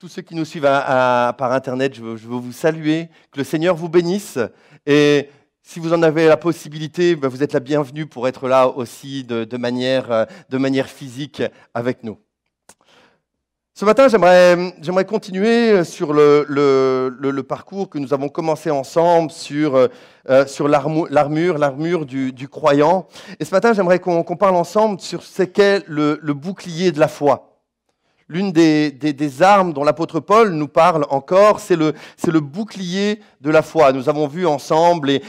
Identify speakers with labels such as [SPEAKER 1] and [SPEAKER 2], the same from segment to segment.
[SPEAKER 1] tous ceux qui nous suivent par Internet, je veux vous saluer, que le Seigneur vous bénisse. Et si vous en avez la possibilité, vous êtes la bienvenue pour être là aussi de manière physique avec nous. Ce matin, j'aimerais continuer sur le parcours que nous avons commencé ensemble sur l'armure du croyant. Et ce matin, j'aimerais qu'on parle ensemble sur ce qu'est le bouclier de la foi. L'une des armes dont l'apôtre Paul nous parle encore, c'est le bouclier de la foi. Nous avons vu ensemble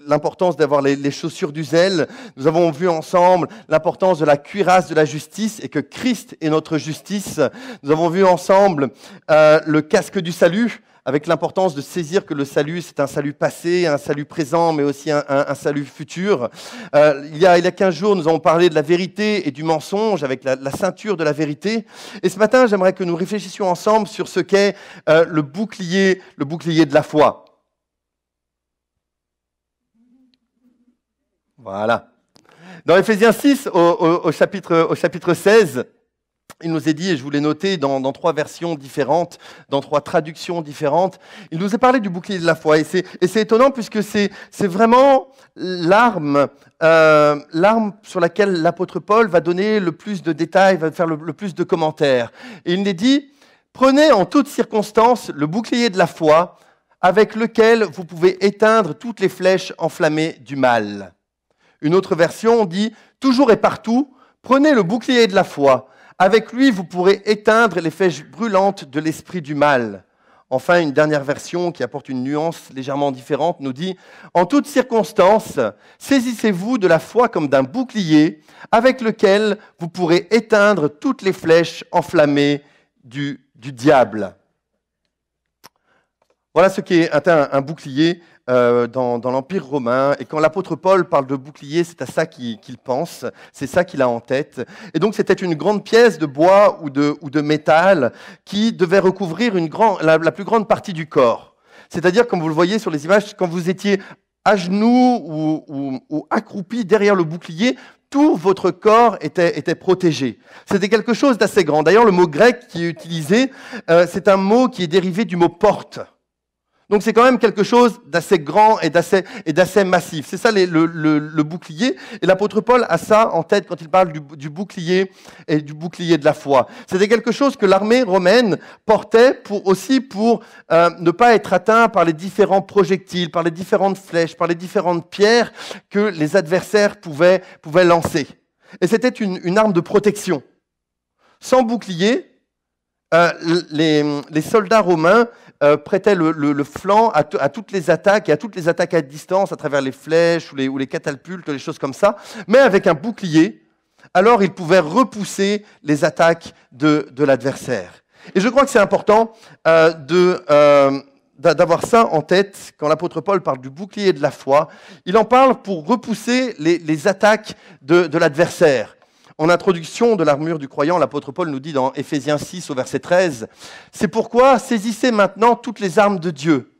[SPEAKER 1] l'importance d'avoir les chaussures du zèle. Nous avons vu ensemble l'importance de la cuirasse de la justice et que Christ est notre justice. Nous avons vu ensemble le casque du salut, avec l'importance de saisir que le salut, c'est un salut passé, un salut présent, mais aussi un salut futur. Il y a 15 jours, nous avons parlé de la vérité et du mensonge avec la ceinture de la vérité. Et ce matin, j'aimerais que nous réfléchissions ensemble sur ce qu'est le bouclier de la foi. Voilà. Dans Éphésiens 6, au chapitre 16, il nous est dit, et je vous l'ai noté dans 3 versions différentes, dans 3 traductions différentes, il nous est parlé du bouclier de la foi. Et c'est étonnant puisque c'est vraiment l'arme sur laquelle l'apôtre Paul va donner le plus de détails, va faire le plus de commentaires. Et il nous est dit, prenez en toutes circonstances le bouclier de la foi avec lequel vous pouvez éteindre toutes les flèches enflammées du mal. Une autre version dit, toujours et partout, prenez le bouclier de la foi. Avec lui, vous pourrez éteindre les flèches brûlantes de l'esprit du mal. Enfin, une dernière version qui apporte une nuance légèrement différente nous dit « En toutes circonstances, saisissez-vous de la foi comme d'un bouclier avec lequel vous pourrez éteindre toutes les flèches enflammées du diable. » Voilà ce qu'est un bouclier dans l'Empire romain. Et quand l'apôtre Paul parle de bouclier, c'est à ça qu'il pense, c'est ça qu'il a en tête. Et donc c'était une grande pièce de bois ou de métal qui devait recouvrir la plus grande partie du corps. C'est-à-dire, comme vous le voyez sur les images, quand vous étiez à genoux ou accroupi derrière le bouclier, tout votre corps était protégé. C'était quelque chose d'assez grand. D'ailleurs, le mot grec qui est utilisé, c'est un mot qui est dérivé du mot porte. Donc c'est quand même quelque chose d'assez grand et d'assez massif. C'est ça le bouclier. Et l'apôtre Paul a ça en tête quand il parle du bouclier et du bouclier de la foi. C'était quelque chose que l'armée romaine portait pour ne pas être atteint par les différents projectiles, par les différentes flèches, par les différentes pierres que les adversaires pouvaient lancer. Et c'était une arme de protection. Sans bouclier, les soldats romains prêtaient le flanc à toutes les attaques, et à toutes les attaques à distance, à travers les flèches ou les catapultes, les choses comme ça. Mais avec un bouclier, alors ils pouvaient repousser les attaques de l'adversaire. Et je crois que c'est important d'avoir ça en tête quand l'apôtre Paul parle du bouclier de la foi. Il en parle pour repousser les attaques de l'adversaire. En introduction de l'armure du croyant, l'apôtre Paul nous dit dans Éphésiens 6 au verset 13, « C'est pourquoi saisissez maintenant toutes les armes de Dieu.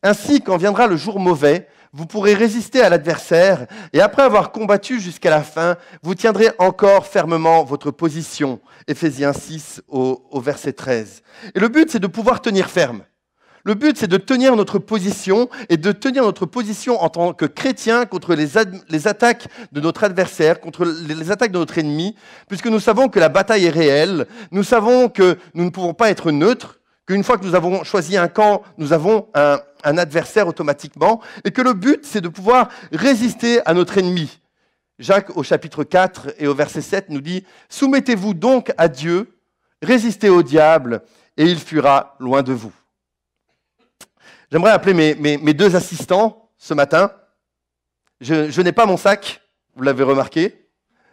[SPEAKER 1] Ainsi, quand viendra le jour mauvais, vous pourrez résister à l'adversaire, et après avoir combattu jusqu'à la fin, vous tiendrez encore fermement votre position. » Éphésiens 6 au verset 13. Et le but, c'est de pouvoir tenir ferme. Le but, c'est de tenir notre position et de tenir notre position en tant que chrétien contre les attaques de notre adversaire, contre les attaques de notre ennemi, puisque nous savons que la bataille est réelle, nous savons que nous ne pouvons pas être neutres, qu'une fois que nous avons choisi un camp, nous avons un adversaire automatiquement, et que le but, c'est de pouvoir résister à notre ennemi. Jacques, au chapitre 4 et au verset 7, nous dit « Soumettez-vous donc à Dieu, résistez au diable, et il fuira loin de vous. » J'aimerais appeler mes 2 assistants ce matin. Je n'ai pas mon sac, vous l'avez remarqué,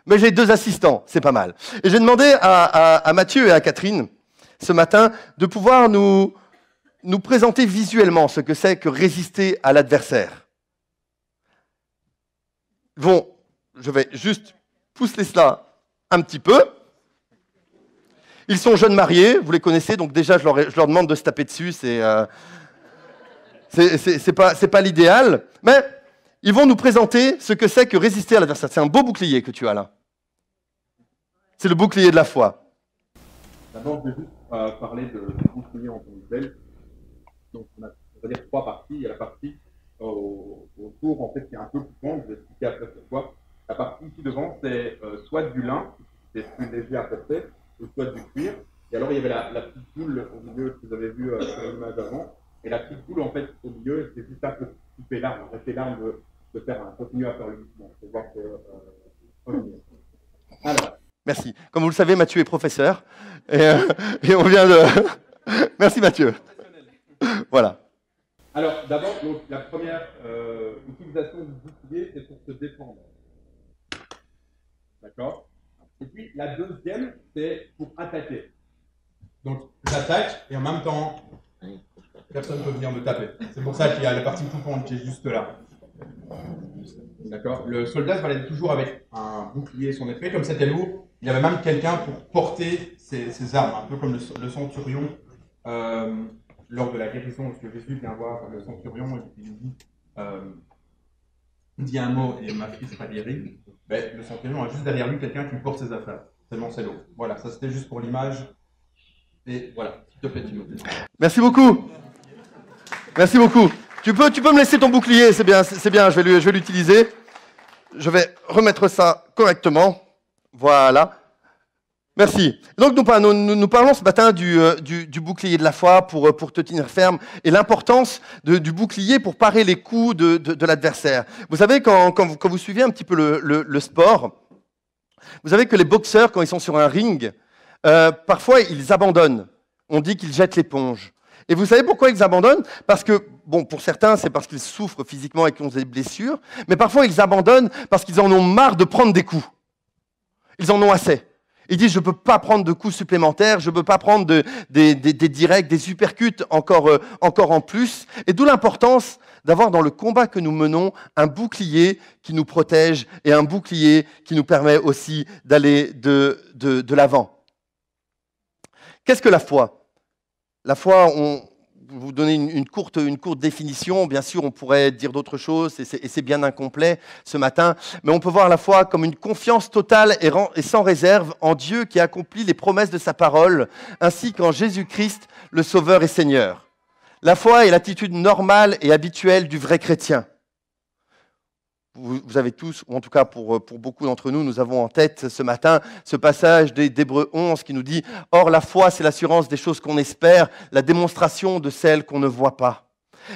[SPEAKER 1] mais j'ai 2 assistants, c'est pas mal. Et j'ai demandé à Mathieu et à Catherine ce matin de pouvoir nous présenter visuellement ce que c'est que résister à l'adversaire. Bon, je vais juste pousser cela un petit peu. Ils sont jeunes mariés, vous les connaissez, donc déjà je leur demande de se taper dessus, c'est pas l'idéal, mais ils vont nous présenter ce que c'est que résister à l'adversaire. C'est un beau bouclier que tu as là. C'est le bouclier de la foi. D'abord, je vais juste
[SPEAKER 2] parler de bouclier en tant que tel. Donc, on va dire trois parties. Il y a la partie autour, en fait, qui est un peu plus grande. Je vais expliquer après pourquoi. La partie ici devant, c'est soit du lin, c'est plus léger à porter, ou soit du cuir. Et alors, il y avait la petite boule au milieu que vous avez vu sur l'image avant. Et la petite boule, en fait, au milieu, c'est juste un peu couper l'arme. En fait, c'est l'arme de faire continuer à faire le mouvement. C'est voir que. Alors.
[SPEAKER 1] Merci. Comme vous le savez, Mathieu est professeur. Et on vient de... Merci Mathieu. Voilà.
[SPEAKER 2] Alors, d'abord, la première utilisation du bouclier, c'est pour se défendre. D'accord? Et puis, la deuxième, c'est pour attaquer. Donc, j'attaque et en même temps, personne ne peut venir me taper. C'est pour ça qu'il y a la partie touffante qui est juste là. D'accord? Le soldat va aller toujours avec un bouclier et son épée, comme c'était lourd. Il y avait même quelqu'un pour porter ses armes, un peu comme le centurion. Lors de la guérison, lorsque Jésus vient voir le centurion et il lui dit un mot et ma fille sera guérie, ben, le centurion a juste derrière lui quelqu'un qui porte ses affaires. Tellement c'est lourd. Voilà, ça c'était juste pour l'image. Et voilà, s'il te plaît, Timothée.
[SPEAKER 1] Merci beaucoup. Merci beaucoup. Tu peux me laisser ton bouclier, c'est bien, je vais l'utiliser. Je vais remettre ça correctement. Voilà. Merci. Donc nous parlons ce matin du bouclier de la foi pour te tenir ferme et l'importance du bouclier pour parer les coups de l'adversaire. Vous savez, quand vous suivez un petit peu le sport, vous savez que les boxeurs, quand ils sont sur un ring, parfois ils abandonnent. On dit qu'ils jettent l'éponge. Et vous savez pourquoi ils abandonnent? Parce que, bon, pour certains, c'est parce qu'ils souffrent physiquement et qu'ils ont des blessures, mais parfois ils abandonnent parce qu'ils en ont marre de prendre des coups. Ils en ont assez. Ils disent, je ne peux pas prendre de coups supplémentaires, je ne peux pas prendre des directs, des uppercuts encore en plus. Et d'où l'importance d'avoir dans le combat que nous menons un bouclier qui nous protège et un bouclier qui nous permet aussi d'aller de l'avant. Qu'est-ce que la foi? La foi, vous donner une courte définition. Bien sûr, on pourrait dire d'autres choses, et c'est bien incomplet ce matin, mais on peut voir la foi comme une confiance totale et sans réserve en Dieu qui accomplit les promesses de sa parole, ainsi qu'en Jésus-Christ, le Sauveur et Seigneur. La foi est l'attitude normale et habituelle du vrai chrétien. Vous avez tous, ou en tout cas pour beaucoup d'entre nous, nous avons en tête ce matin ce passage d'Hébreux 11 qui nous dit « Or la foi, c'est l'assurance des choses qu'on espère, la démonstration de celles qu'on ne voit pas. »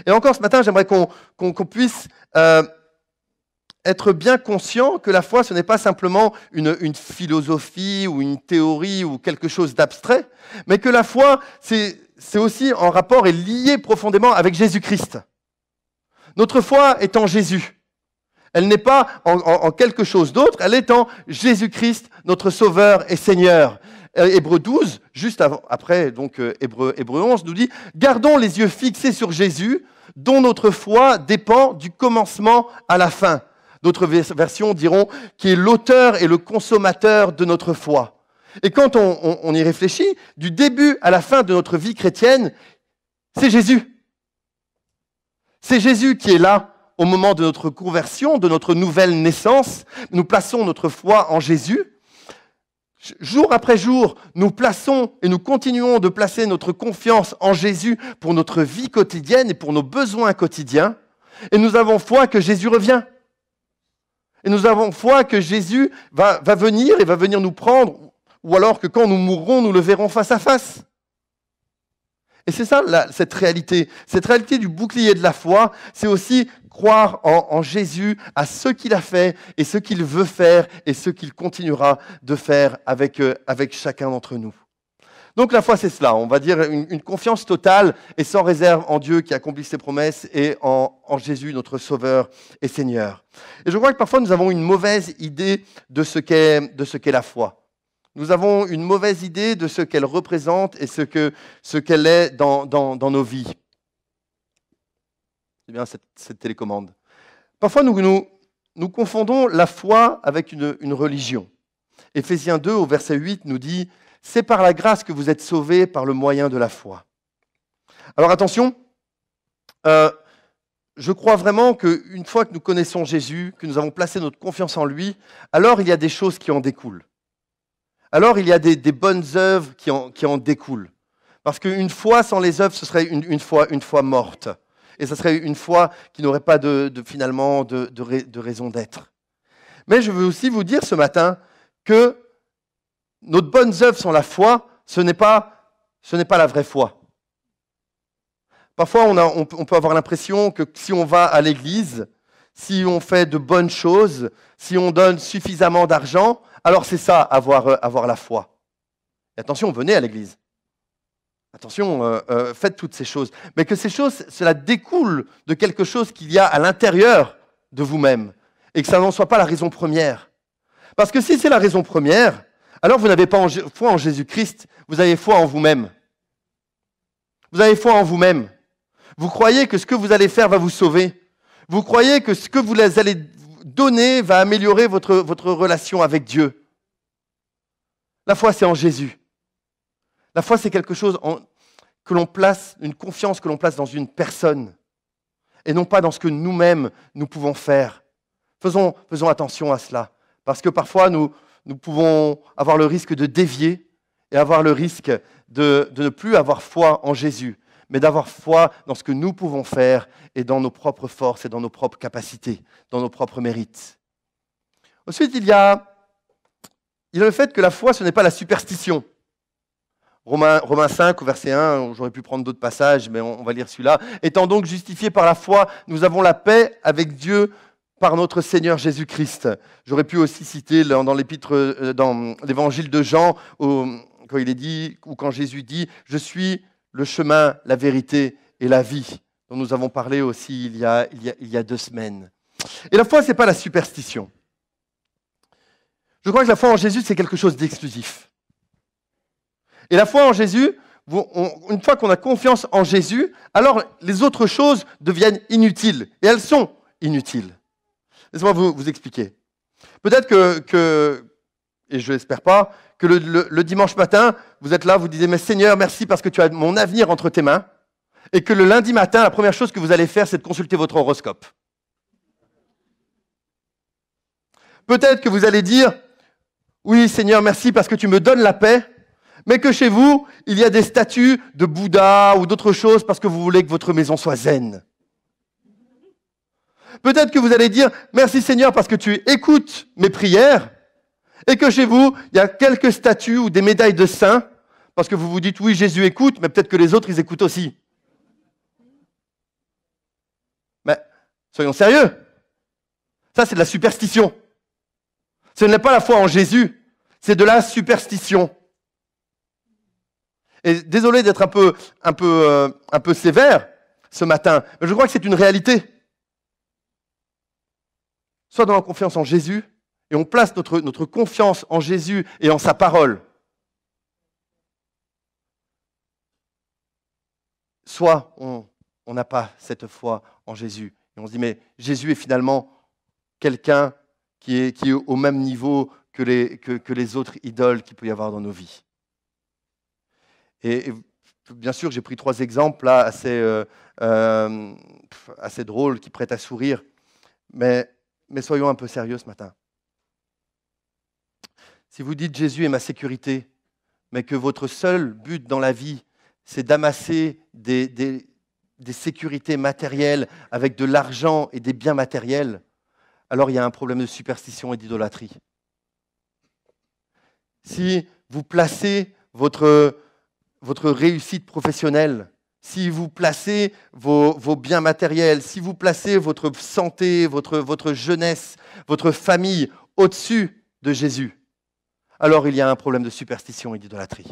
[SPEAKER 1] Et encore ce matin, j'aimerais qu'on puisse être bien conscient que la foi, ce n'est pas simplement une philosophie ou une théorie ou quelque chose d'abstrait, mais que la foi, c'est aussi en rapport et lié profondément avec Jésus-Christ. Notre foi est en Jésus. Elle n'est pas en quelque chose d'autre, elle est en Jésus-Christ, notre Sauveur et Seigneur. Hébreux 12, juste après donc Hébreux 11, nous dit « Gardons les yeux fixés sur Jésus, dont notre foi dépend du commencement à la fin. » D'autres versions diront « qui est l'auteur et le consommateur de notre foi. » Et quand on y réfléchit, du début à la fin de notre vie chrétienne, c'est Jésus. C'est Jésus qui est là. Au moment de notre conversion, de notre nouvelle naissance, nous plaçons notre foi en Jésus. Jour après jour, nous plaçons et nous continuons de placer notre confiance en Jésus pour notre vie quotidienne et pour nos besoins quotidiens. Et nous avons foi que Jésus revient. Et nous avons foi que Jésus va venir et va venir nous prendre, ou alors que quand nous mourrons, nous le verrons face à face. Et c'est ça, cette réalité du bouclier de la foi, c'est aussi croire en Jésus, à ce qu'il a fait et ce qu'il veut faire et ce qu'il continuera de faire avec chacun d'entre nous. Donc la foi, c'est cela, on va dire une confiance totale et sans réserve en Dieu qui accomplit ses promesses et en Jésus, notre Sauveur et Seigneur. Et je crois que parfois nous avons une mauvaise idée de ce qu'est la foi. Nous avons une mauvaise idée de ce qu'elle représente et ce qu'elle est dans nos vies. C'est bien cette télécommande. Parfois, nous confondons la foi avec une religion. Éphésiens 2, au verset 8, nous dit « C'est par la grâce que vous êtes sauvés par le moyen de la foi. » Alors attention, je crois vraiment qu'une fois que nous connaissons Jésus, que nous avons placé notre confiance en lui, alors il y a des choses qui en découlent. Alors il y a des bonnes œuvres qui en découlent. Parce qu'une foi sans les œuvres, ce serait une foi morte. Et ce serait une foi qui n'aurait pas finalement de raison d'être. Mais je veux aussi vous dire ce matin que notre bonne œuvre sans la foi, ce n'est pas la vraie foi. Parfois, on peut avoir l'impression que si on va à l'église, si on fait de bonnes choses, si on donne suffisamment d'argent, alors c'est ça, avoir la foi. Et attention, venez à l'église. Attention, faites toutes ces choses. Mais que ces choses, cela découle de quelque chose qu'il y a à l'intérieur de vous-même. Et que ça n'en soit pas la raison première. Parce que si c'est la raison première, alors vous n'avez pas foi en Jésus-Christ, vous avez foi en vous-même. Vous avez foi en vous-même. Vous croyez que ce que vous allez faire va vous sauver. Vous croyez que ce que vous allez donner va améliorer votre relation avec Dieu. La foi, c'est en Jésus. La foi, c'est quelque chose que l'on place, une confiance que l'on place dans une personne, et non pas dans ce que nous-mêmes, nous pouvons faire. Faisons attention à cela, parce que parfois, nous pouvons avoir le risque de dévier et avoir le risque de ne plus avoir foi en Jésus, mais d'avoir foi dans ce que nous pouvons faire et dans nos propres forces et dans nos propres capacités, dans nos propres mérites. Ensuite, il y a le fait que la foi, ce n'est pas la superstition. Romains 5, au verset 1, j'aurais pu prendre d'autres passages, mais on va lire celui-là. Étant donc justifiés par la foi, nous avons la paix avec Dieu par notre Seigneur Jésus-Christ. J'aurais pu aussi citer dans l'épître, dans l'évangile de Jean, quand il est dit, ou quand Jésus dit « Je suis le chemin, la vérité et la vie », dont nous avons parlé aussi il y a 2 semaines. Et la foi, ce n'est pas la superstition. Je crois que la foi en Jésus, c'est quelque chose d'exclusif. Et la foi en Jésus, une fois qu'on a confiance en Jésus, alors les autres choses deviennent inutiles. Et elles sont inutiles. Laissez-moi vous expliquer. Peut-être que, et je l'espère pas, que le dimanche matin, vous êtes là, vous disiez « Mais Seigneur, merci parce que tu as mon avenir entre tes mains. » Et que le lundi matin, la première chose que vous allez faire, c'est de consulter votre horoscope. Peut-être que vous allez dire « Oui, Seigneur, merci parce que tu me donnes la paix. » Mais que chez vous, il y a des statues de Bouddha ou d'autres choses parce que vous voulez que votre maison soit zen. Peut-être que vous allez dire « Merci Seigneur parce que tu écoutes mes prières » et que chez vous, il y a quelques statues ou des médailles de saints parce que vous vous dites « Oui, Jésus écoute, mais peut-être que les autres, ils écoutent aussi. » Mais soyons sérieux. Ça, c'est de la superstition. Ce n'est pas la foi en Jésus, c'est de la superstition. Et désolé d'être un peu sévère ce matin, mais je crois que c'est une réalité. Soit dans la confiance en Jésus, et on place notre confiance en Jésus et en sa parole. Soit on n'a pas cette foi en Jésus, et on se dit, mais Jésus est finalement quelqu'un qui est au même niveau que les autres idoles qu'il peut y avoir dans nos vies. Et bien sûr, j'ai pris 3 exemples là, assez drôles, qui prêtent à sourire, mais soyons un peu sérieux ce matin. Si vous dites « Jésus est ma sécurité », mais que votre seul but dans la vie, c'est d'amasser des sécurités matérielles avec de l'argent et des biens matériels, alors il y a un problème de superstition et d'idolâtrie. Si vous placez votre réussite professionnelle, si vous placez vos biens matériels, si vous placez votre santé, votre jeunesse, votre famille au-dessus de Jésus, alors il y a un problème de superstition et d'idolâtrie.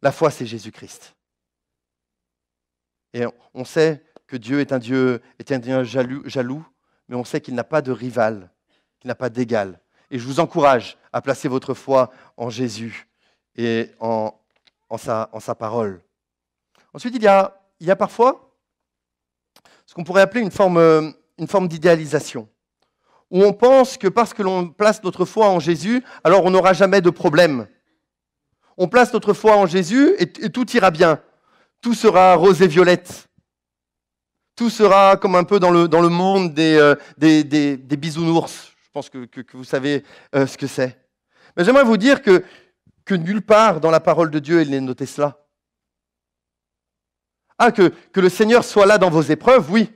[SPEAKER 1] La foi, c'est Jésus-Christ. Et on sait que Dieu est un Dieu jaloux, mais on sait qu'il n'a pas de rival, qu'il n'a pas d'égal. Et je vous encourage à placer votre foi en Jésus et en sa parole. Ensuite, il y a parfois ce qu'on pourrait appeler une forme d'idéalisation, où on pense que parce que l'on place notre foi en Jésus, alors on n'aura jamais de problème. On place notre foi en Jésus et tout ira bien. Tout sera rose et violette. Tout sera comme un peu dans le monde des bisounours. Je pense que vous savez ce que c'est. Mais j'aimerais vous dire que nulle part dans la parole de Dieu, il n'est noté cela. Ah, que le Seigneur soit là dans vos épreuves, oui.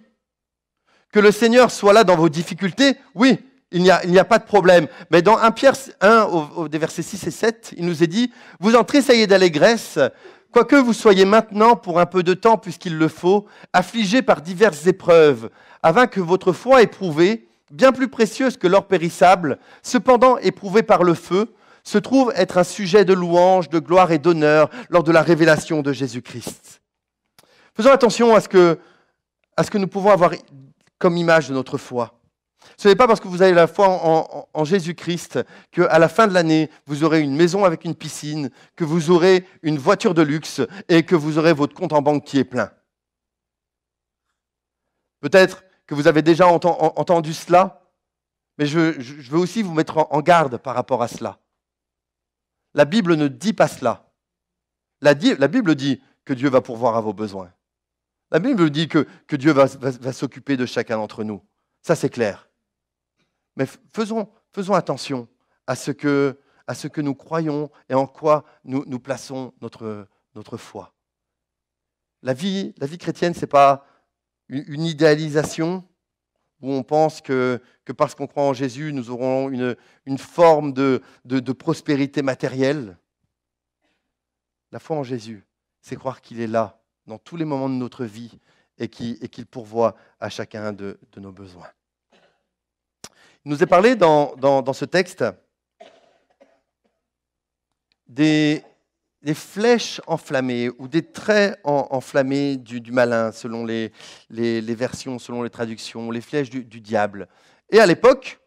[SPEAKER 1] Que le Seigneur soit là dans vos difficultés, oui. Il n'y a pas de problème. Mais dans 1 Pierre 1, des versets 6 et 7, il nous est dit « Vous en tressaillez d'allégresse, quoique vous soyez maintenant, pour un peu de temps, puisqu'il le faut, affligés par diverses épreuves, afin que votre foi éprouvée, bien plus précieuse que l'or périssable, cependant éprouvée par le feu, se trouve être un sujet de louange, de gloire et d'honneur lors de la révélation de Jésus-Christ. » Faisons attention à ce que nous pouvons avoir comme image de notre foi. Ce n'est pas parce que vous avez la foi en Jésus-Christ qu'à la fin de l'année, vous aurez une maison avec une piscine, que vous aurez une voiture de luxe et que vous aurez votre compte en banque qui est plein. Peut-être que vous avez déjà entendu cela, mais je veux aussi vous mettre en garde par rapport à cela. La Bible ne dit pas cela. La Bible dit que Dieu va pourvoir à vos besoins. La Bible dit que Dieu va s'occuper de chacun d'entre nous. Ça, c'est clair. Mais faisons attention à ce que nous croyons et en quoi nous plaçons notre foi. La vie chrétienne, ce n'est pas une idéalisation où on pense que parce qu'on croit en Jésus, nous aurons une forme de prospérité matérielle. La foi en Jésus, c'est croire qu'il est là dans tous les moments de notre vie et qu'il pourvoit à chacun de nos besoins. Il nous est parlé dans ce texte des flèches enflammées ou des traits enflammés du malin, selon les versions, selon les traductions, les flèches du diable. Et à l'époque,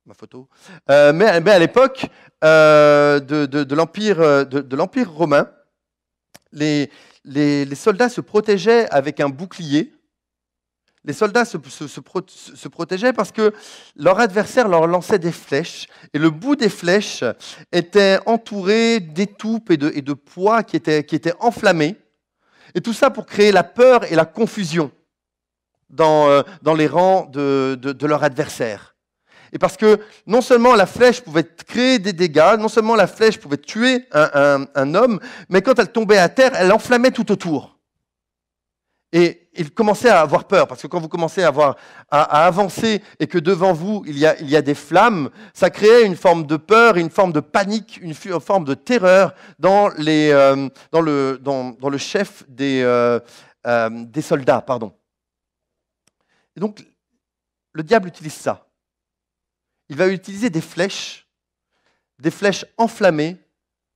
[SPEAKER 1] ma photo, mais à l'époque de l'Empire romain, les soldats se protégeaient avec un bouclier. Les soldats se protégeaient parce que leur adversaire leur lançait des flèches et le bout des flèches était entouré d'étoupes et de pois qui étaient enflammés. Et tout ça pour créer la peur et la confusion dans les rangs de leur adversaire. Et parce que non seulement la flèche pouvait créer des dégâts, non seulement la flèche pouvait tuer un homme, mais quand elle tombait à terre, elle enflammait tout autour. Et il commençait à avoir peur, parce que quand vous commencez à avancer et que devant vous, il y a des flammes, ça créait une forme de peur, une forme de panique, une forme de terreur dans le chef des soldats. Et donc, le diable utilise ça. Il va utiliser des flèches enflammées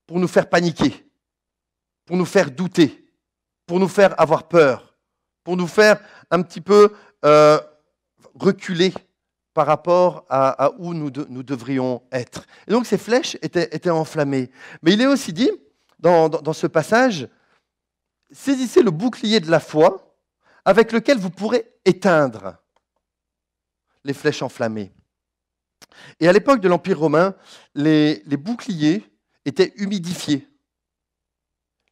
[SPEAKER 1] pour nous faire paniquer, pour nous faire douter, pour nous faire avoir peur, pour nous faire un petit peu reculer par rapport à où nous devrions être. Et donc ces flèches étaient enflammées. Mais il est aussi dit, dans ce passage, saisissez le bouclier de la foi avec lequel vous pourrez éteindre les flèches enflammées. Et à l'époque de l'Empire romain, les boucliers étaient humidifiés.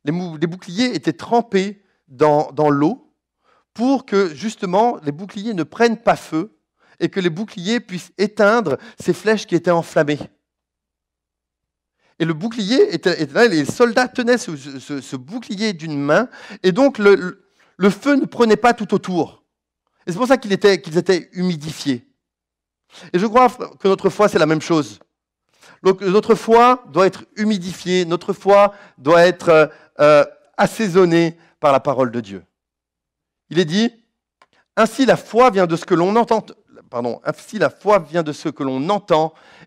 [SPEAKER 1] Les boucliers étaient trempés dans l'eau pour que, justement, les boucliers ne prennent pas feu et que les boucliers puissent éteindre ces flèches qui étaient enflammées. Et le bouclier était là, les soldats tenaient ce bouclier d'une main, et donc le feu ne prenait pas tout autour. Et c'est pour ça qu'ils étaient humidifiés. Et je crois que notre foi, c'est la même chose. Donc, notre foi doit être humidifiée, notre foi doit être assaisonnée par la parole de Dieu. Il est dit, ainsi la foi vient de ce que l'on entend,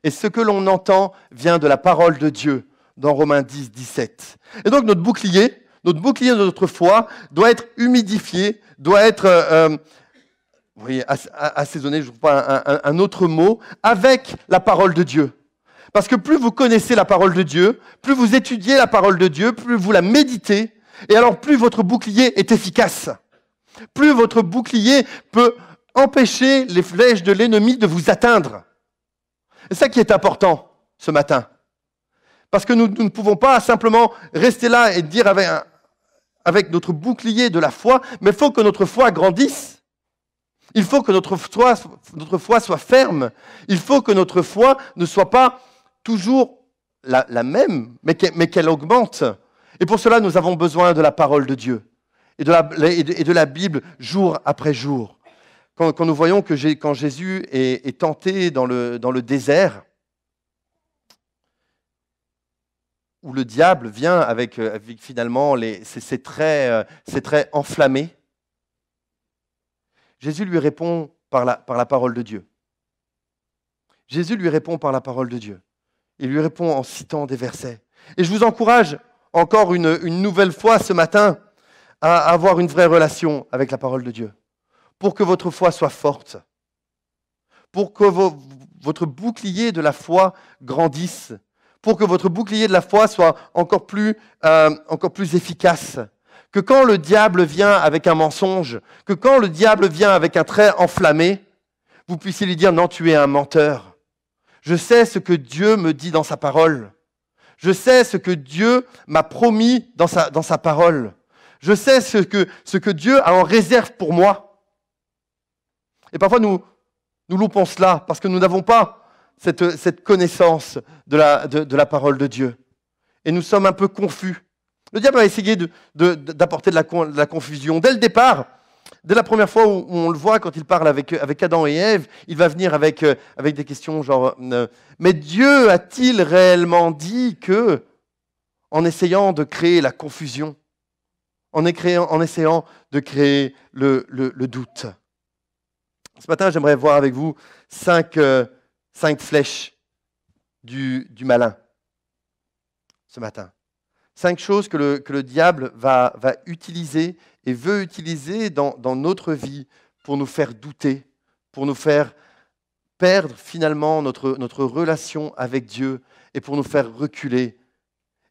[SPEAKER 1] et ce que l'on entend vient de la parole de Dieu, dans Romains 10, 17. Et donc notre bouclier de notre foi doit être humidifié, doit être assaisonné, je ne trouve pas un autre mot, avec la parole de Dieu. Parce que plus vous connaissez la parole de Dieu, plus vous étudiez la parole de Dieu, plus vous la méditez, et alors plus votre bouclier est efficace. Plus votre bouclier peut empêcher les flèches de l'ennemi de vous atteindre. C'est ça qui est important ce matin. Parce que nous ne pouvons pas simplement rester là et dire avec notre bouclier de la foi, mais il faut que notre foi grandisse. Il faut que notre foi soit ferme. Il faut que notre foi ne soit pas toujours la même, mais qu'elle augmente. Et pour cela, nous avons besoin de la parole de Dieu. et de la Bible jour après jour. Quand nous voyons que quand Jésus est tenté dans le désert, où le diable vient avec finalement ses traits enflammés, Jésus lui répond par la parole de Dieu. Jésus lui répond par la parole de Dieu. Il lui répond en citant des versets. Et je vous encourage encore une nouvelle fois ce matin à avoir une vraie relation avec la parole de Dieu, pour que votre foi soit forte, pour que votre bouclier de la foi grandisse, pour que votre bouclier de la foi soit encore plus efficace, que quand le diable vient avec un mensonge, que quand le diable vient avec un trait enflammé, vous puissiez lui dire « Non, tu es un menteur. Je sais ce que Dieu me dit dans sa parole. Je sais ce que Dieu m'a promis dans sa parole. Je sais ce que Dieu a en réserve pour moi. » Et parfois, nous loupons cela parce que nous n'avons pas cette connaissance de la parole de Dieu. Et nous sommes un peu confus. Le diable a essayé d'apporter de la confusion. Dès le départ, dès la première fois où on le voit, quand il parle avec Adam et Ève, il va venir avec des questions genre « Mais Dieu a-t-il réellement dit que ?» en essayant de créer la confusion, en essayant de créer le doute. Ce matin, j'aimerais voir avec vous 5 flèches du malin. Ce matin. 5 choses que le diable va utiliser et veut utiliser dans notre vie pour nous faire douter, pour nous faire perdre finalement notre relation avec Dieu et pour nous faire reculer.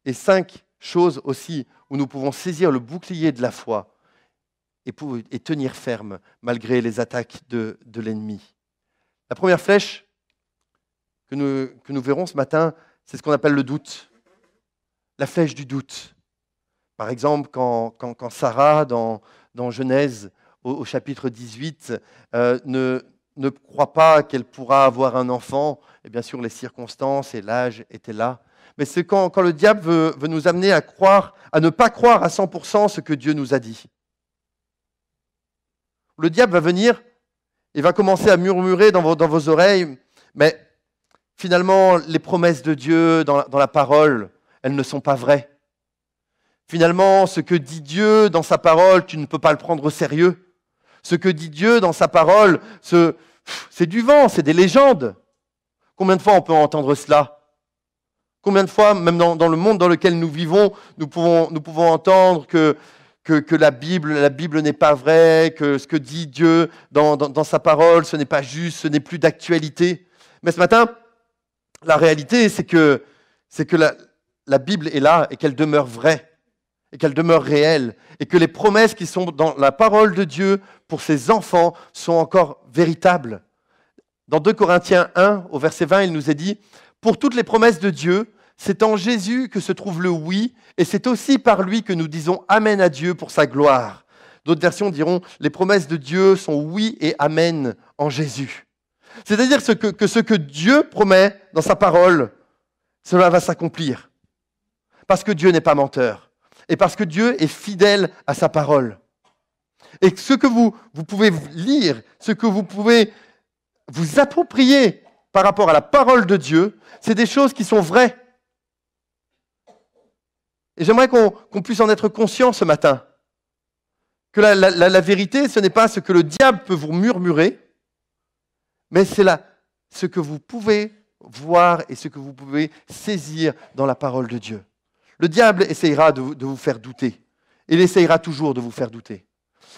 [SPEAKER 1] Et 5 choses aussi où nous pouvons saisir le bouclier de la foi et tenir ferme malgré les attaques de l'ennemi. La première flèche que nous verrons ce matin, c'est ce qu'on appelle le doute. La flèche du doute. Par exemple, quand Sarah, dans Genèse, au chapitre 18, ne croit pas qu'elle pourra avoir un enfant, et bien sûr les circonstances et l'âge étaient là, mais c'est quand le diable veut nous amener à ne pas croire à 100% ce que Dieu nous a dit. Le diable va venir et va commencer à murmurer dans vos oreilles, mais finalement les promesses de Dieu dans la parole, elles ne sont pas vraies. Finalement, ce que dit Dieu dans sa parole, tu ne peux pas le prendre au sérieux. Ce que dit Dieu dans sa parole, c'est du vent, c'est des légendes. Combien de fois on peut entendre cela ? Combien de fois, même dans le monde dans lequel nous vivons, nous pouvons entendre que la Bible n'est pas vraie, que ce que dit Dieu dans sa parole, ce n'est pas juste, ce n'est plus d'actualité. Mais ce matin, la réalité, c'est que la Bible est là et qu'elle demeure vraie, et qu'elle demeure réelle, et que les promesses qui sont dans la parole de Dieu pour ses enfants sont encore véritables. Dans 2 Corinthiens 1, au verset 20, il nous est dit « Pour toutes les promesses de Dieu, c'est en Jésus que se trouve le oui, et c'est aussi par lui que nous disons Amen à Dieu pour sa gloire. » D'autres versions diront « Les promesses de Dieu sont oui et Amen en Jésus. » C'est-à-dire que ce que Dieu promet dans sa parole, cela va s'accomplir. Parce que Dieu n'est pas menteur. Et parce que Dieu est fidèle à sa parole. Et ce que vous pouvez lire, ce que vous pouvez vous approprier par rapport à la parole de Dieu, c'est des choses qui sont vraies. Et j'aimerais qu'on puisse en être conscient ce matin. Que la vérité, ce n'est pas ce que le diable peut vous murmurer, mais c'est ce que vous pouvez voir et ce que vous pouvez saisir dans la parole de Dieu. Le diable essayera de vous faire douter. Il essayera toujours de vous faire douter.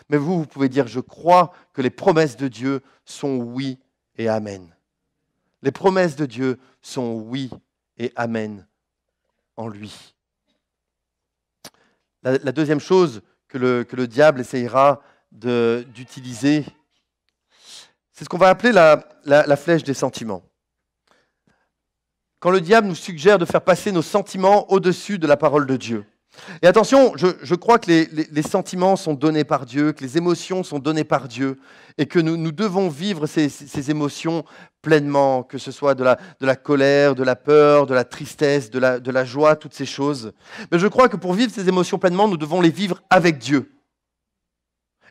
[SPEAKER 1] Mais vous pouvez dire, je crois que les promesses de Dieu sont oui et amen. Les promesses de Dieu sont oui et amen en lui. La deuxième chose que le diable essayera d'utiliser, c'est ce qu'on va appeler la flèche des sentiments. Quand le diable nous suggère de faire passer nos sentiments au-dessus de la parole de Dieu. Et attention, je crois que les sentiments sont donnés par Dieu, que les émotions sont données par Dieu, et que nous devons vivre ces émotions pleinement, que ce soit de la colère, de la peur, de la tristesse, de la joie, toutes ces choses. Mais je crois que pour vivre ces émotions pleinement, nous devons les vivre avec Dieu.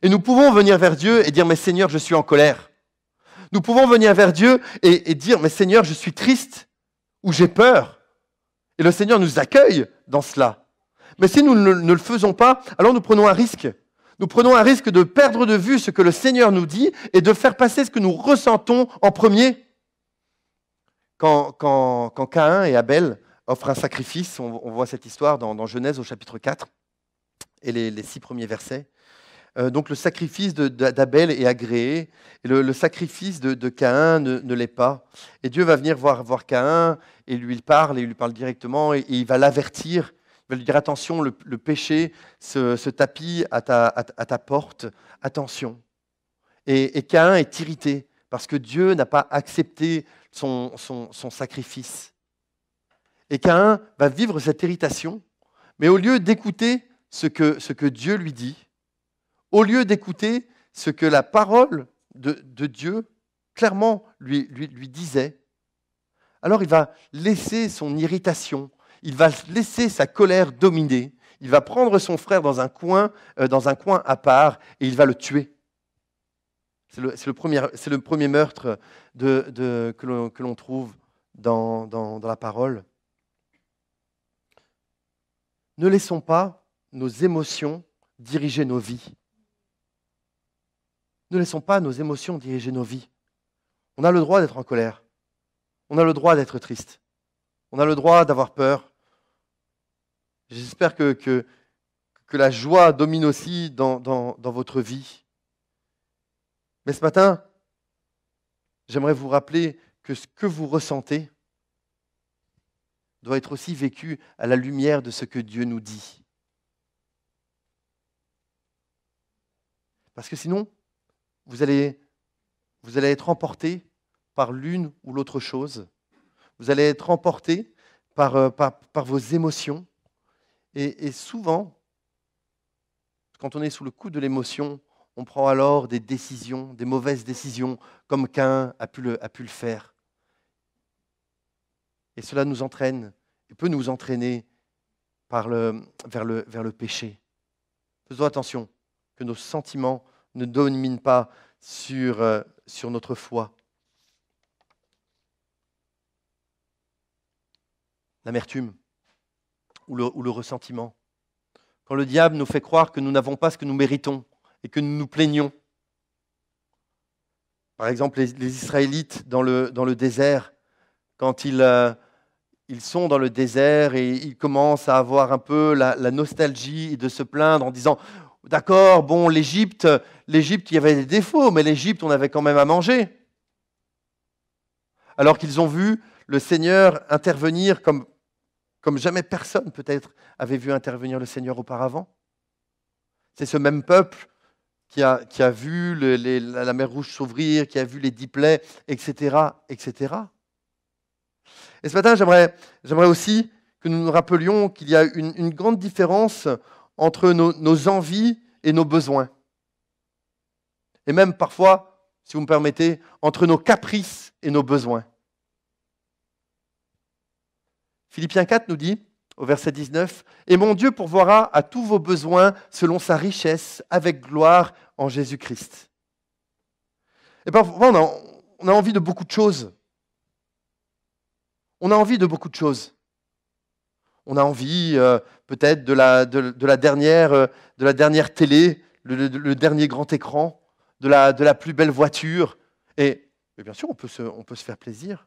[SPEAKER 1] Et nous pouvons venir vers Dieu et dire, mais Seigneur, je suis en colère. Nous pouvons venir vers Dieu et dire, mais Seigneur, je suis triste ou j'ai peur. Et le Seigneur nous accueille dans cela. Mais si nous ne le faisons pas, alors nous prenons un risque. Nous prenons un risque de perdre de vue ce que le Seigneur nous dit et de faire passer ce que nous ressentons en premier. Quand Caïn et Abel offrent un sacrifice, on voit cette histoire dans Genèse au chapitre 4 et les 6 premiers versets. Donc le sacrifice d'Abel est agréé, et le sacrifice de Caïn ne l'est pas. Et Dieu va venir voir Caïn, et il lui parle directement, et il va l'avertir. Il va lui dire, attention, le péché se tapit à ta porte, attention. Et Caïn est irrité, parce que Dieu n'a pas accepté son sacrifice. Et Caïn va vivre cette irritation, mais au lieu d'écouter ce que Dieu lui dit, au lieu d'écouter ce que la parole de Dieu clairement lui disait, alors il va laisser son irritation, il va laisser sa colère dominer, il va prendre son frère dans un coin à part et il va le tuer. C'est le premier meurtre que l'on trouve dans la parole. Ne laissons pas nos émotions diriger nos vies. Ne laissons pas nos émotions diriger nos vies. On a le droit d'être en colère. On a le droit d'être triste. On a le droit d'avoir peur. J'espère que la joie domine aussi dans votre vie. Mais ce matin, j'aimerais vous rappeler que ce que vous ressentez doit être aussi vécu à la lumière de ce que Dieu nous dit. Parce que sinon, vous allez être emporté par l'une ou l'autre chose. Vous allez être emporté par vos émotions. Et souvent, quand on est sous le coup de l'émotion, on prend alors des décisions, des mauvaises décisions, comme Caïn a pu le faire. Et cela nous entraîne, et peut nous entraîner vers le péché. Faisons attention que nos sentiments ne dominent pas sur notre foi. L'amertume ou le ressentiment. Quand le diable nous fait croire que nous n'avons pas ce que nous méritons et que nous nous plaignons. Par exemple, les Israélites dans le désert, quand ils sont dans le désert et ils commencent à avoir un peu la nostalgie et de se plaindre en disant « D'accord, bon, l'Égypte, il y avait des défauts, mais l'Égypte, on avait quand même à manger. » Alors qu'ils ont vu le Seigneur intervenir comme jamais personne peut-être avait vu intervenir le Seigneur auparavant. C'est ce même peuple qui a vu la mer Rouge s'ouvrir, qui a vu les 10 plaies, etc., etc. Et ce matin, j'aimerais aussi que nous nous rappelions qu'il y a une grande différence entre nos envies et nos besoins. Et même parfois, si vous me permettez, entre nos caprices et nos besoins. Philippiens 4 nous dit, au verset 19, « Et mon Dieu pourvoira à tous vos besoins selon sa richesse, avec gloire en Jésus-Christ. » Et parfois, on a envie de beaucoup de choses. On a envie de beaucoup de choses. On a envie peut-être de la dernière télé, le dernier grand écran, de la plus belle voiture. Et bien sûr, on peut se faire plaisir.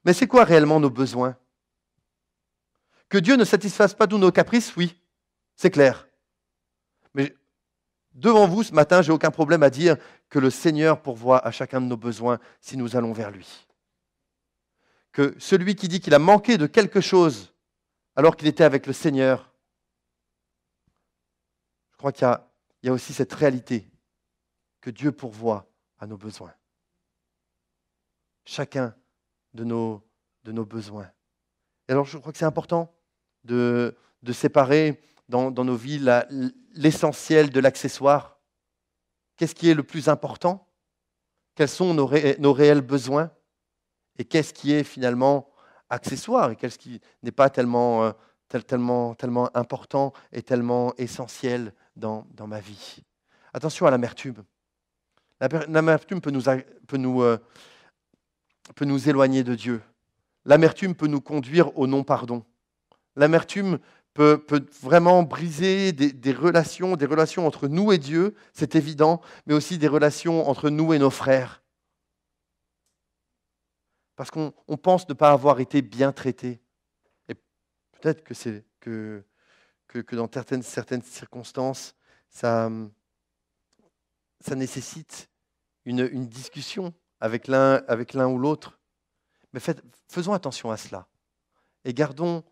[SPEAKER 1] Mais c'est quoi réellement nos besoins ? Que Dieu ne satisfasse pas tous nos caprices, oui, c'est clair. Mais devant vous, ce matin, je n'ai aucun problème à dire que le Seigneur pourvoit à chacun de nos besoins si nous allons vers lui. Que celui qui dit qu'il a manqué de quelque chose alors qu'il était avec le Seigneur, je crois qu'il y a aussi cette réalité que Dieu pourvoit à nos besoins. Chacun de nos besoins. Et alors, je crois que c'est important de séparer dans nos vies l'essentiel de l'accessoire. Qu'est-ce qui est le plus important ? Quels sont nos réels besoins ? Et qu'est-ce qui est finalement accessoire ? Et qu'est-ce qui n'est pas tellement important et tellement essentiel dans ma vie ? Attention à l'amertume. L'amertume peut nous éloigner de Dieu. L'amertume peut nous conduire au non-pardon. L'amertume peut vraiment briser des relations entre nous et Dieu, c'est évident, mais aussi des relations entre nous et nos frères. Parce qu'on pense ne pas avoir été bien traité. Et peut-être que dans certaines circonstances, ça nécessite une discussion avec l'un ou l'autre. Mais faisons attention à cela. Et gardons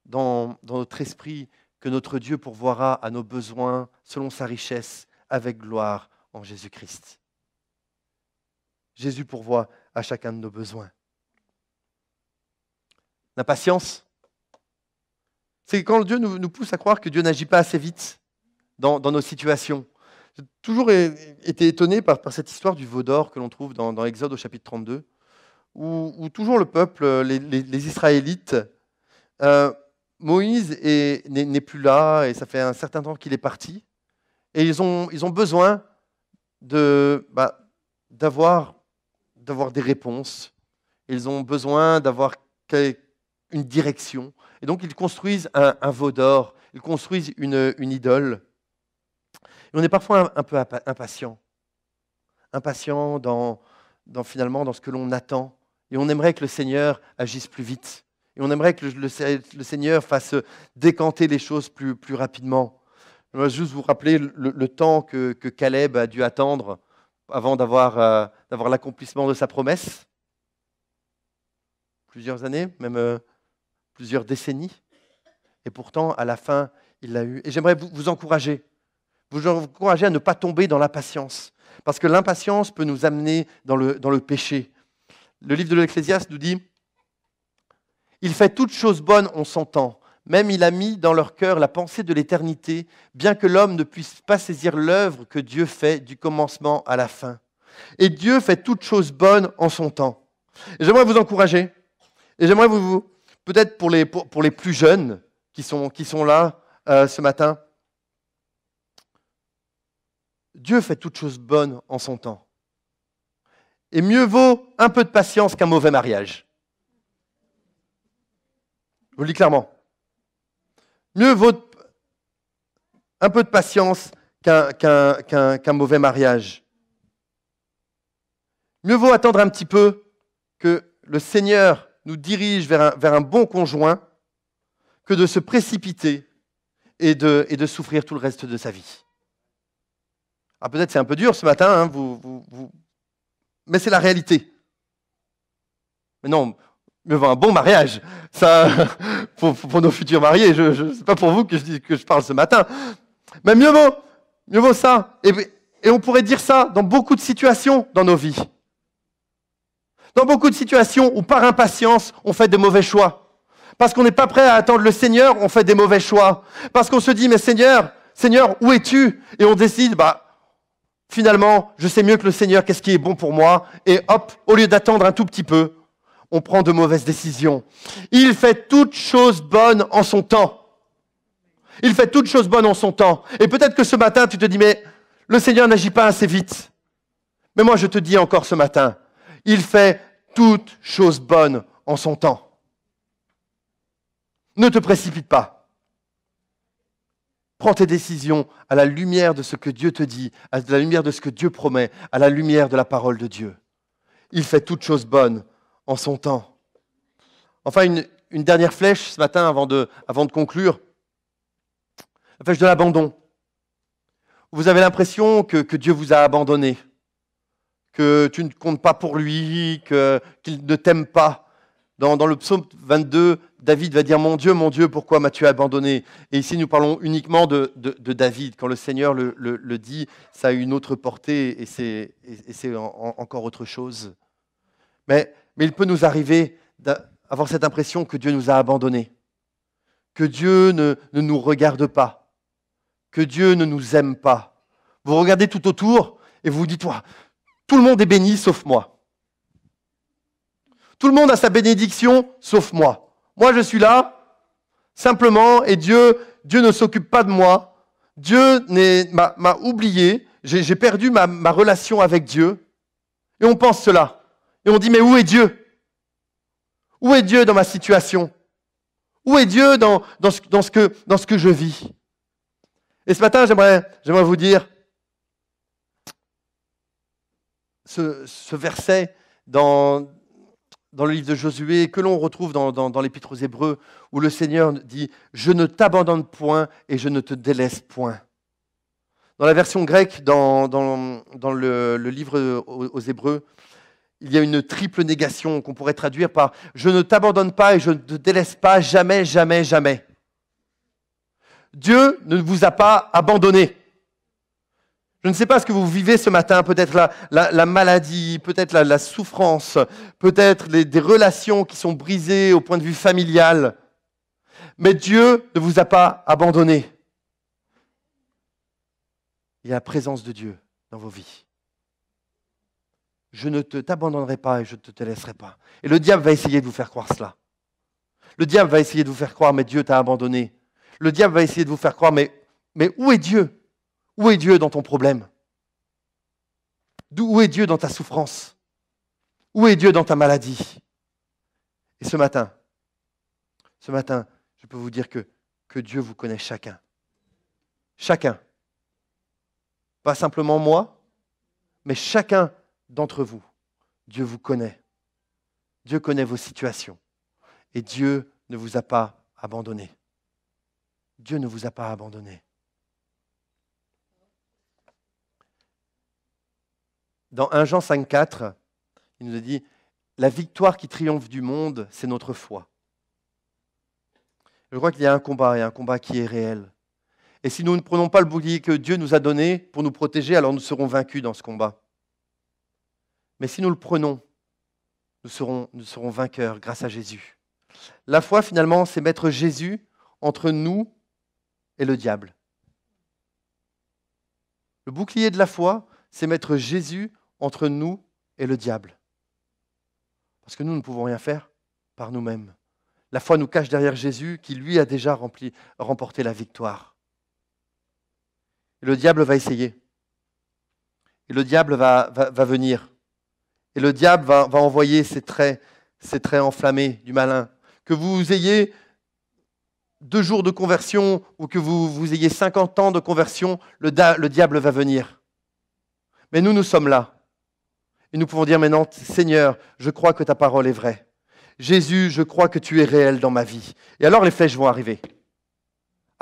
[SPEAKER 1] dans notre esprit que notre Dieu pourvoira à nos besoins selon sa richesse avec gloire en Jésus-Christ. Jésus pourvoit à chacun de nos besoins. L'impatience, c'est quand Dieu nous pousse à croire que Dieu n'agit pas assez vite dans nos situations. J'ai toujours été étonné par cette histoire du veau d'or que l'on trouve dans Exode au chapitre 32, où toujours le peuple, les Israélites, Moïse n'est plus là et ça fait un certain temps qu'il est parti. Et ils ont besoin d'avoir des réponses. Ils ont besoin d'avoir une direction. Et donc ils construisent un veau d'or, ils construisent une idole. Et on est parfois un peu impatient finalement dans ce que l'on attend. Et on aimerait que le Seigneur agisse plus vite. Et on aimerait que le Seigneur fasse décanter les choses plus rapidement. Je vais juste vous rappeler le temps que Caleb a dû attendre avant d'avoir l'accomplissement de sa promesse. Plusieurs années, même plusieurs décennies. Et pourtant, à la fin, il l'a eu. Et j'aimerais vous encourager à ne pas tomber dans l'impatience. Parce que l'impatience peut nous amener dans le péché. Le livre de l'Ecclésiaste nous dit « Il fait toutes choses bonnes en son temps. Même il a mis dans leur cœur la pensée de l'éternité, bien que l'homme ne puisse pas saisir l'œuvre que Dieu fait du commencement à la fin. Et Dieu fait toutes choses bonnes en son temps. » Et j'aimerais vous encourager. Et j'aimerais peut-être pour les plus jeunes qui sont là ce matin, Dieu fait toutes choses bonnes en son temps. Et mieux vaut un peu de patience qu'un mauvais mariage. Je vous le dis clairement. Mieux vaut un peu de patience qu'un mauvais mariage. Mieux vaut attendre un petit peu que le Seigneur nous dirige vers un bon conjoint que de se précipiter et de souffrir tout le reste de sa vie. Ah, peut-être c'est un peu dur ce matin, hein, mais c'est la réalité. Mais non, mieux vaut un bon mariage. Ça, pour nos futurs mariés, c'est pas pour vous que je parle ce matin. Mais mieux vaut ça. Et on pourrait dire ça dans beaucoup de situations dans nos vies. Dans beaucoup de situations où par impatience, on fait de mauvais choix. Parce qu'on n'est pas prêt à attendre le Seigneur, on fait des mauvais choix. Parce qu'on se dit, mais Seigneur, où es-tu? Et on décide, finalement, je sais mieux que le Seigneur qu'est-ce qui est bon pour moi. Et hop, au lieu d'attendre un tout petit peu, on prend de mauvaises décisions. Il fait toutes choses bonnes en son temps. Il fait toutes choses bonnes en son temps. Et peut-être que ce matin, tu te dis, mais le Seigneur n'agit pas assez vite. Mais moi, je te dis encore ce matin, il fait toutes choses bonnes en son temps. Ne te précipite pas. Prends tes décisions à la lumière de ce que Dieu te dit, à la lumière de ce que Dieu promet, à la lumière de la parole de Dieu. Il fait toutes choses bonnes en son temps. Enfin, une dernière flèche ce matin avant de conclure. La flèche de l'abandon. Vous avez l'impression que Dieu vous a abandonné, que tu ne comptes pas pour lui, qu'il ne t'aime pas. Dans le psaume 22, David va dire « Mon Dieu, pourquoi m'as-tu abandonné ?» Et ici, nous parlons uniquement de David. Quand le Seigneur le dit, ça a une autre portée et c'est encore autre chose. Mais il peut nous arriver d'avoir cette impression que Dieu nous a abandonnés, que Dieu ne nous regarde pas, que Dieu ne nous aime pas. Vous regardez tout autour et vous vous dites « Tout le monde est béni sauf moi. Tout le monde a sa bénédiction sauf moi. Moi, je suis là, simplement, et Dieu ne s'occupe pas de moi. Dieu m'a oublié. j'ai perdu ma relation avec Dieu. Et on pense cela. Et on dit, mais où est Dieu? Où est Dieu dans ma situation? Où est Dieu dans ce que je vis? Et ce matin, j'aimerais vous dire ce verset dans le livre de Josué, que l'on retrouve dans l'Épître aux Hébreux, où le Seigneur dit « Je ne t'abandonne point et je ne te délaisse point ». Dans la version grecque, dans le livre aux Hébreux, il y a une triple négation qu'on pourrait traduire par « Je ne t'abandonne pas et je ne te délaisse pas, jamais, jamais, jamais ». Dieu ne vous a pas abandonné. Je ne sais pas ce que vous vivez ce matin, peut-être la maladie, peut-être la souffrance, peut-être des relations qui sont brisées au point de vue familial. Mais Dieu ne vous a pas abandonné. Il y a la présence de Dieu dans vos vies. Je ne t'abandonnerai pas et je ne te laisserai pas. Et le diable va essayer de vous faire croire cela. Le diable va essayer de vous faire croire, mais Dieu t'a abandonné. Le diable va essayer de vous faire croire, mais où est Dieu? Où est Dieu dans ton problème? Où est Dieu dans ta souffrance? Où est Dieu dans ta maladie? Et ce matin, je peux vous dire que Dieu vous connaît chacun. Chacun. Pas simplement moi, mais chacun d'entre vous. Dieu vous connaît. Dieu connaît vos situations. Et Dieu ne vous a pas abandonné. Dieu ne vous a pas abandonné. Dans 1 Jean 5,4, il nous a dit « La victoire qui triomphe du monde, c'est notre foi ». Je crois qu'il y a un combat, et un combat qui est réel. Et si nous ne prenons pas le bouclier que Dieu nous a donné pour nous protéger, alors nous serons vaincus dans ce combat. Mais si nous le prenons, nous serons vainqueurs grâce à Jésus. La foi, finalement, c'est mettre Jésus entre nous et le diable. Le bouclier de la foi, c'est mettre Jésus entre nous et le diable. Parce que nous ne pouvons rien faire par nous-mêmes. La foi nous cache derrière Jésus qui, lui, a déjà remporté la victoire. Et le diable va essayer. Et le diable va venir. Et le diable va envoyer ses traits enflammés du malin. Que vous ayez 2 jours de conversion ou que vous ayez 50 ans de conversion, le diable va venir. Mais nous sommes là. Et nous pouvons dire maintenant, Seigneur, je crois que ta parole est vraie. Jésus, je crois que tu es réel dans ma vie. Et alors les flèches vont arriver.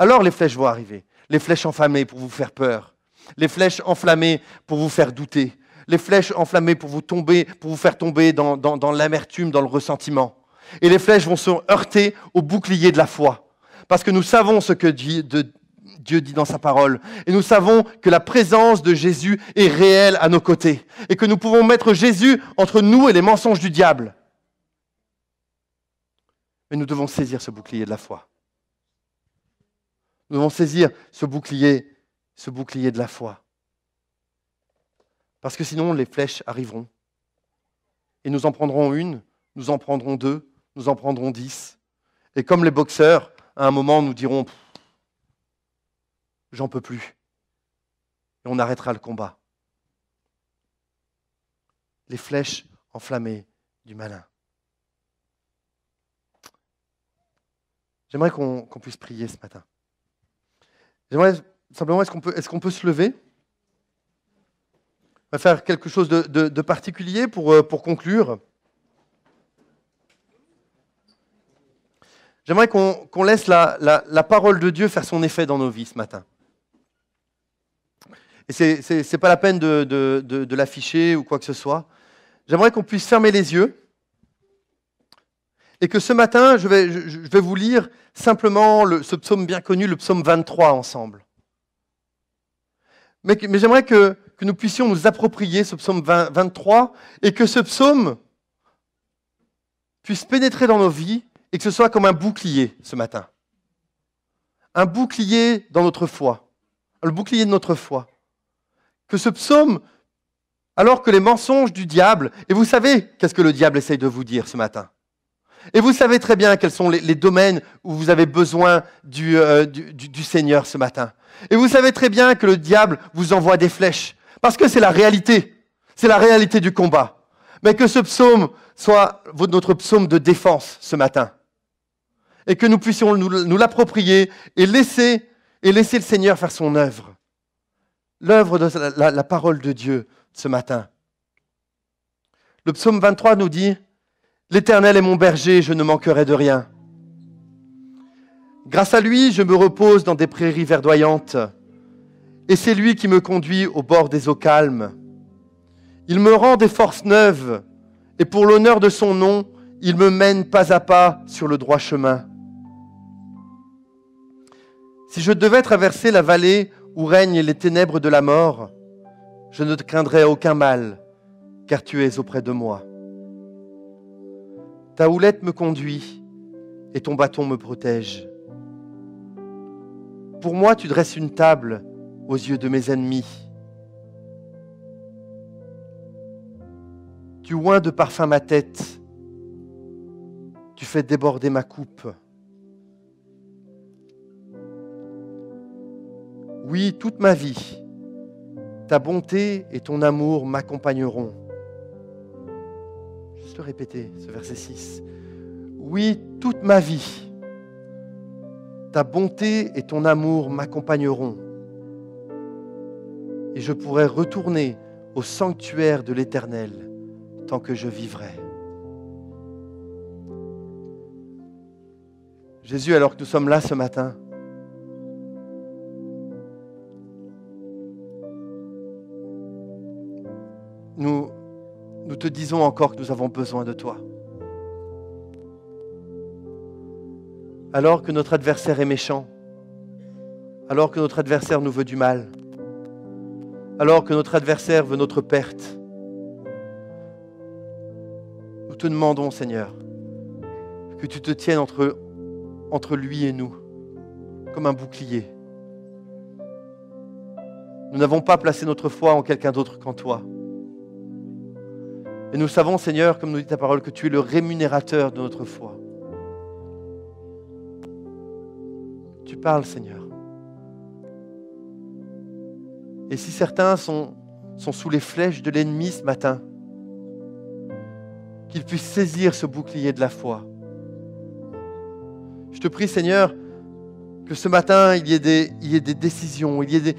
[SPEAKER 1] Les flèches enflammées pour vous faire peur. Les flèches enflammées pour vous faire douter. Les flèches enflammées pour vous faire tomber dans l'amertume, dans le ressentiment. Et les flèches vont se heurter au bouclier de la foi. Parce que nous savons ce que Dieu dit dans sa parole. Et nous savons que la présence de Jésus est réelle à nos côtés. Et que nous pouvons mettre Jésus entre nous et les mensonges du diable. Mais nous devons saisir ce bouclier de la foi. Nous devons saisir ce bouclier de la foi. Parce que sinon, les flèches arriveront. Et nous en prendrons une, nous en prendrons 2, nous en prendrons 10. Et comme les boxeurs, à un moment, nous dirons « J'en peux plus ». Et on arrêtera le combat. Les flèches enflammées du malin. J'aimerais qu'on puisse prier ce matin. J'aimerais simplement, est-ce qu'on peut se lever? On va faire quelque chose de particulier pour conclure. J'aimerais qu'on laisse la parole de Dieu faire son effet dans nos vies ce matin. Et ce n'est pas la peine de l'afficher ou quoi que ce soit. J'aimerais qu'on puisse fermer les yeux et que ce matin, je vais vous lire simplement ce psaume bien connu, le psaume 23 ensemble. Mais j'aimerais que nous puissions nous approprier ce psaume 23 et que ce psaume puisse pénétrer dans nos vies et que ce soit comme un bouclier ce matin. Un bouclier dans notre foi. Le bouclier de notre foi. Que ce psaume, alors que les mensonges du diable, et vous savez qu'est-ce que le diable essaye de vous dire ce matin. Et vous savez très bien quels sont les domaines où vous avez besoin du Seigneur ce matin. Et vous savez très bien que le diable vous envoie des flèches, parce que c'est la réalité. C'est la réalité du combat. Mais que ce psaume soit notre psaume de défense ce matin. Et que nous puissions nous l'approprier et laisser le Seigneur faire son œuvre. L'œuvre de la parole de Dieu ce matin. Le psaume 23 nous dit « L'Éternel est mon berger, je ne manquerai de rien. Grâce à lui, je me repose dans des prairies verdoyantes, et c'est lui qui me conduit au bord des eaux calmes. Il me rend des forces neuves, et pour l'honneur de son nom, il me mène pas à pas sur le droit chemin. Si je devais traverser la vallée où règnent les ténèbres de la mort, je ne craindrais aucun mal, car tu es auprès de moi. Ta houlette me conduit, et ton bâton me protège. Pour moi, tu dresses une table aux yeux de mes ennemis. Tu oins de parfum ma tête. Tu fais déborder ma coupe. Oui, toute ma vie, ta bonté et ton amour m'accompagneront. Juste le répéter, ce verset 6. Oui, toute ma vie, ta bonté et ton amour m'accompagneront. Et je pourrai retourner au sanctuaire de l'Éternel tant que je vivrai. Jésus, alors que nous sommes là ce matin, nous te disons encore que nous avons besoin de toi. Alors que notre adversaire est méchant, alors que notre adversaire nous veut du mal, alors que notre adversaire veut notre perte, nous te demandons, Seigneur, que tu te tiennes entre lui et nous, comme un bouclier. Nous n'avons pas placé notre foi en quelqu'un d'autre qu'en toi. Et nous savons, Seigneur, comme nous dit ta parole, que tu es le rémunérateur de notre foi. Tu parles, Seigneur. Et si certains sont sous les flèches de l'ennemi ce matin, qu'ils puissent saisir ce bouclier de la foi. Je te prie, Seigneur, que ce matin, il y ait des décisions, il y ait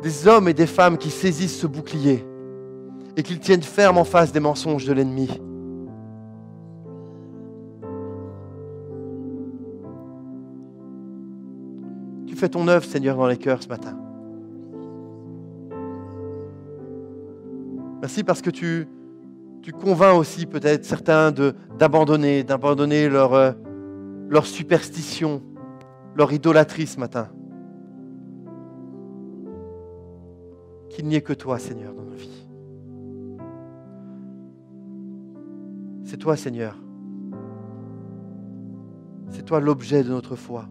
[SPEAKER 1] des hommes et des femmes qui saisissent ce bouclier et qu'ils tiennent ferme en face des mensonges de l'ennemi. Tu fais ton œuvre, Seigneur, dans les cœurs ce matin. Merci parce que tu convaincs aussi peut-être certains d'abandonner leur superstition, leur idolâtrie ce matin. Qu'il n'y ait que toi, Seigneur, dans nos vies. C'est toi, Seigneur. C'est toi l'objet de notre foi.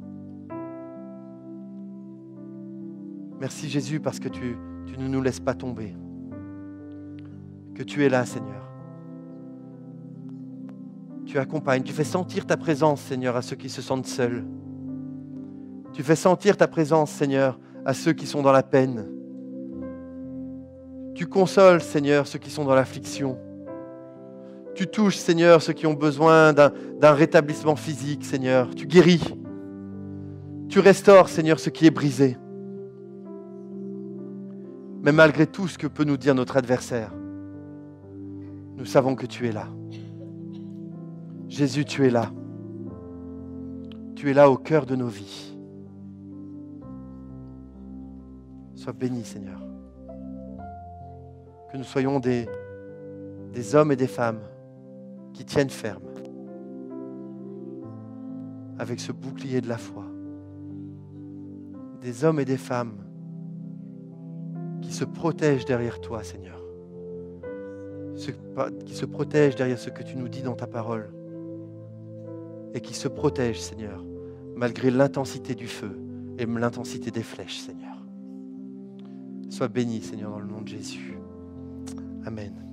[SPEAKER 1] Merci, Jésus, parce que tu ne nous laisses pas tomber. Que tu es là, Seigneur. Tu accompagnes, tu fais sentir ta présence, Seigneur, à ceux qui se sentent seuls. Tu fais sentir ta présence, Seigneur, à ceux qui sont dans la peine. Tu consoles, Seigneur, ceux qui sont dans l'affliction. Tu touches, Seigneur, ceux qui ont besoin d'un rétablissement physique, Seigneur. Tu guéris. Tu restaures, Seigneur, ce qui est brisé. Mais malgré tout ce que peut nous dire notre adversaire, nous savons que tu es là. Jésus, tu es là. Tu es là au cœur de nos vies. Sois béni, Seigneur. Que nous soyons des hommes et des femmes qui tiennent ferme avec ce bouclier de la foi. Des hommes et des femmes qui se protègent derrière toi, Seigneur. Qui se protègent derrière ce que tu nous dis dans ta parole. Et qui se protègent, Seigneur, malgré l'intensité du feu et l'intensité des flèches, Seigneur. Sois béni, Seigneur, dans le nom de Jésus. Amen.